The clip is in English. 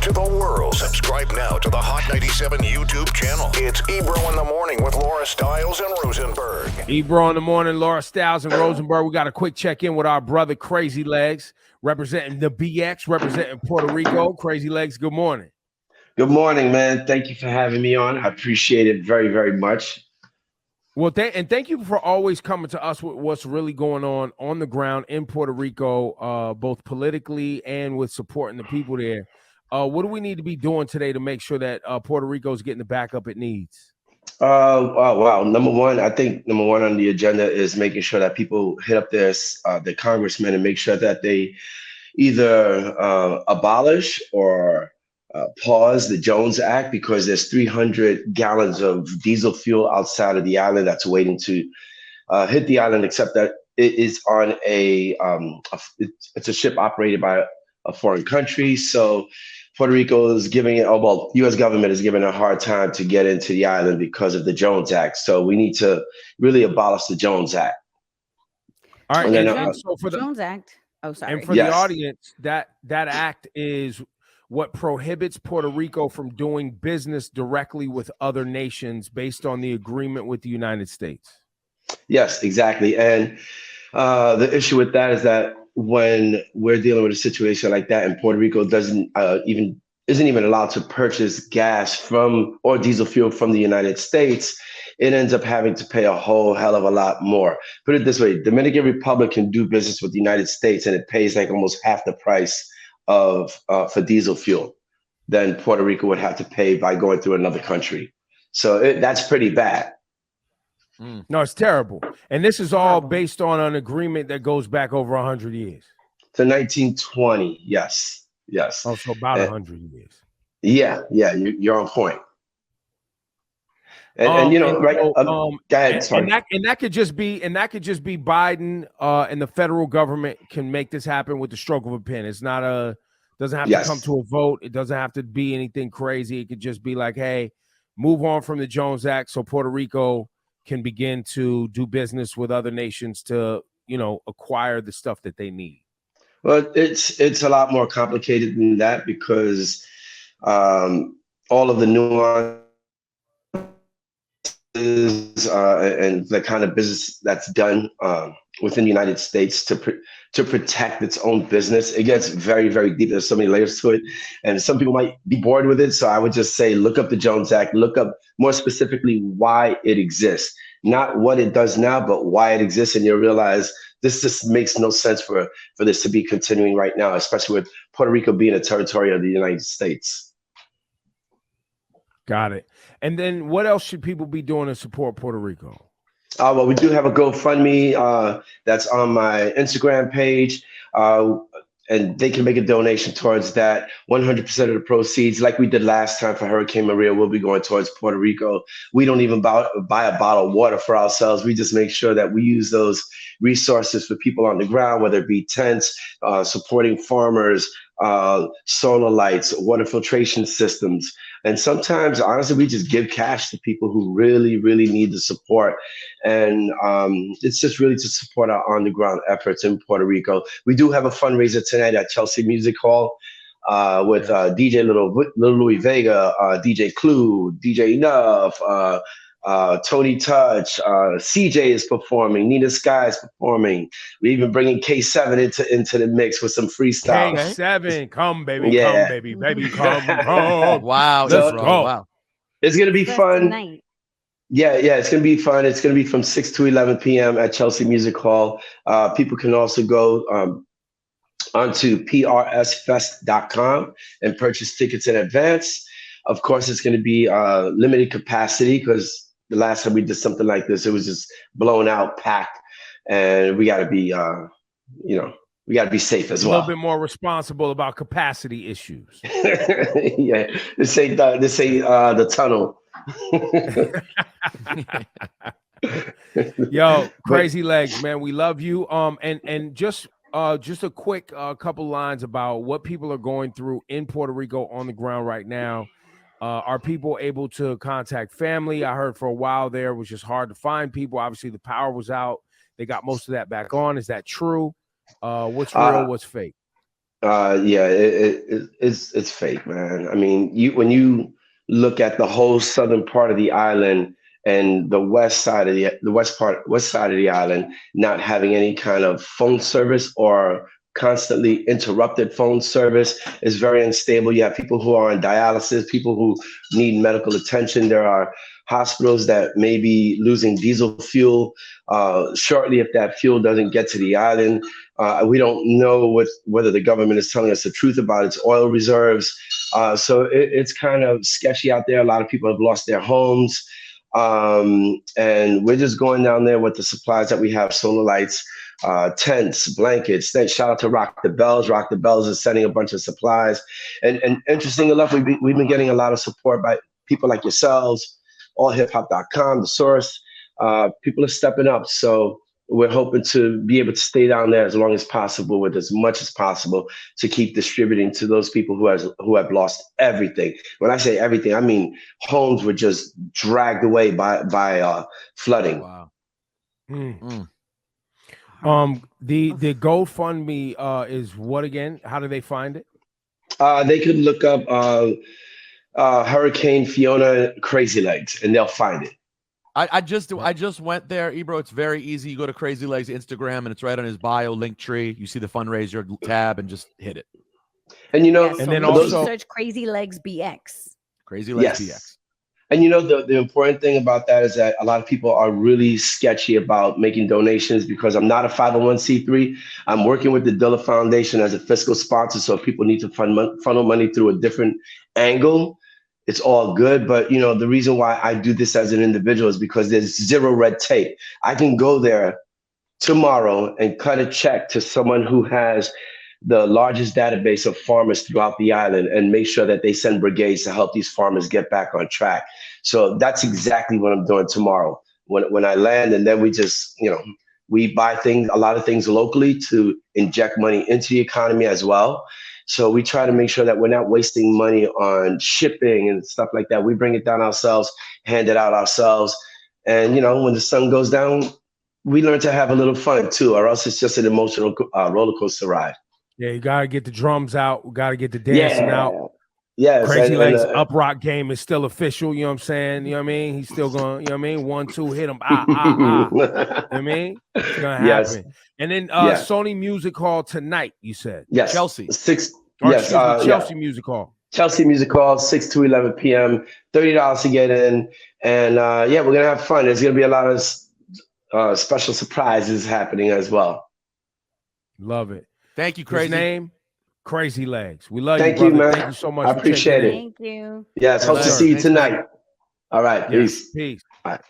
to the world. Subscribe now to the Hot 97 YouTube channel. It's Ebro in the Morning with Laura Stiles and Rosenberg. Ebro in the Morning, Laura Stiles and Rosenberg. We got a quick check-in with our brother Crazy Legs, representing the BX, representing Puerto Rico. Crazy Legs, good morning. Good morning, man. Thank you for having me on. I appreciate it very, very much. Well, thank you for always coming to us with what's really going on the ground in Puerto Rico, both politically and with supporting the people there. What do we need to be doing today to make sure that Puerto Rico is getting the backup it needs? Wow. Number one on the agenda is making sure that people hit up the congressmen and make sure that they either abolish or pause the Jones Act, because there's 300 gallons of diesel fuel outside of the island that's waiting to hit the island, except that it is on it's a ship operated by a foreign country. So Puerto Rico is giving it, U.S. government is giving a hard time to get into the island because of the Jones Act. So we need to really abolish the Jones Act. All right, and so for the Jones Act. Oh, sorry. And for the audience, that act is what prohibits Puerto Rico from doing business directly with other nations based on the agreement with the United States. Yes, exactly. And the issue with that is that when we're dealing with a situation like that, and Puerto Rico isn't even allowed to purchase gas from or diesel fuel from the United States, it ends up having to pay a whole hell of a lot more. Put it this way: Dominican Republic can do business with the United States, and it pays like almost half the price of for diesel fuel than Puerto Rico would have to pay by going through another country. So that's pretty bad. No, it's terrible. And this is all based on an agreement that goes back over 100 years. To 1920, yes. Oh, so about 100 years. Yeah, you're on point. And you know, and right? so, Go ahead. Sorry. And that could just be Biden and the federal government can make this happen with the stroke of a pen. It's not doesn't have to come to a vote. It doesn't have to be anything crazy. It could just be like, hey, move on from the Jones Act so Puerto Rico can begin to do business with other nations to, acquire the stuff that they need. Well, it's a lot more complicated than that, because all of the nuances and the kind of business that's done within the United States to protect its own business, it gets very, very deep. There's so many layers to it, and some people might be bored with it. So I would just say, look up the Jones Act, look up more specifically why it exists, not what it does now, but why it exists. And you'll realize this just makes no sense for this to be continuing right now, especially with Puerto Rico being a territory of the United States. Got it. And then what else should people be doing to support Puerto Rico? Well, we do have a GoFundMe that's on my Instagram page, and they can make a donation towards that. 100% of the proceeds, like we did last time for Hurricane Maria, will be going towards Puerto Rico. We don't even buy a bottle of water for ourselves. We just make sure that we use those resources for people on the ground, whether it be tents, supporting farmers, solar lights, water filtration systems. And sometimes, honestly, we just give cash to people who really, really need the support. And it's just really to support our on-the-ground efforts in Puerto Rico. We do have a fundraiser tonight at Chelsea Music Hall with DJ Little Louis Vega, DJ Clue, DJ Enough, Tony Touch, CJ is performing, Nina Sky is performing. We're even bringing K7 into the mix with some freestyle. K7, come baby, come baby, come. Wow, let's go. Wow. It's gonna be fun. Tonight. Yeah, it's gonna be fun. It's gonna be from 6 to 11 p.m. at Chelsea Music Hall. People can also go onto prsfest.com and purchase tickets in advance. Of course, it's going to be limited capacity, because the last time we did something like this, it was just blown out, packed, and we got to be, we got to be safe as well. A little bit more responsible about capacity issues. Yeah, this ain't the tunnel. Yo, Crazy Legs, man, we love you. And just a quick couple lines about what people are going through in Puerto Rico on the ground right now. Are people able to contact family? I heard for a while there it was just hard to find people. Obviously, the power was out. They got most of that back on. Is that true? What's real? What's fake? Yeah, it's fake, man. I mean, when you look at the whole southern part of the island and the west side of the west side of the island not having any kind of phone service or constantly interrupted phone service is very unstable. You have people who are on dialysis, people who need medical attention. There are hospitals that may be losing diesel fuel shortly if that fuel doesn't get to the island. We don't know whether the government is telling us the truth about its oil reserves. So it's kind of sketchy out there. A lot of people have lost their homes. And we're just going down there with the supplies that we have, solar lights, tents, blankets. Then shout out to Rock the Bells. Rock the Bells is sending a bunch of supplies. And interesting enough, we've been getting a lot of support by people like yourselves, allhiphop.com, The Source. People are stepping up. So we're hoping to be able to stay down there as long as possible with as much as possible to keep distributing to those people who have lost everything. When I say everything, I mean homes were just dragged away by flooding. Wow. The GoFundMe is what again? How do they find it? They could look up Hurricane Fiona Crazy Legs and they'll find it. I just went there, Ebro. It's very easy. You go to Crazy Legs Instagram, and it's right on his bio link tree. You see the fundraiser tab, and just hit it. And you know, yes, and then also search Crazy Legs BX. Crazy Legs BX. And you know, the important thing about that is that a lot of people are really sketchy about making donations because I'm not a 501c3. I'm working with the Dilla Foundation as a fiscal sponsor, so if people need to funnel money through a different angle, it's all good. But, you know, the reason why I do this as an individual is because there's zero red tape. I can go there tomorrow and cut a check to someone who has the largest database of farmers throughout the island and make sure that they send brigades to help these farmers get back on track. So that's exactly what I'm doing tomorrow when I land. And then we just, you know, we buy a lot of things locally to inject money into the economy as well. So we try to make sure that we're not wasting money on shipping and stuff like that. We bring it down ourselves, hand it out ourselves. And, you know, when the sun goes down, we learn to have a little fun too, or else it's just an emotional roller coaster ride. Yeah, you got to get the drums out. We got to get the dancing out. Yes. Crazy Legs Up Rock game is still official. You know what I'm saying? You know what I mean? He's still going, you know what I mean? 1, 2, hit him. You know what I mean? It's going to happen. Yes. And then Sony Music Hall tonight, you said. Yes. Chelsea. Chelsea Music Hall. Chelsea Music Hall, 6 to 11 p.m., $30 to get in. And yeah, we're going to have fun. There's going to be a lot of special surprises happening as well. Love it. Thank you, Crazy. His name, Crazy Legs. We love Thank you, you, brother. man. Thank you so much. I appreciate it. Thank you. Yes, hope to see you tonight. All right, peace. Peace. All right.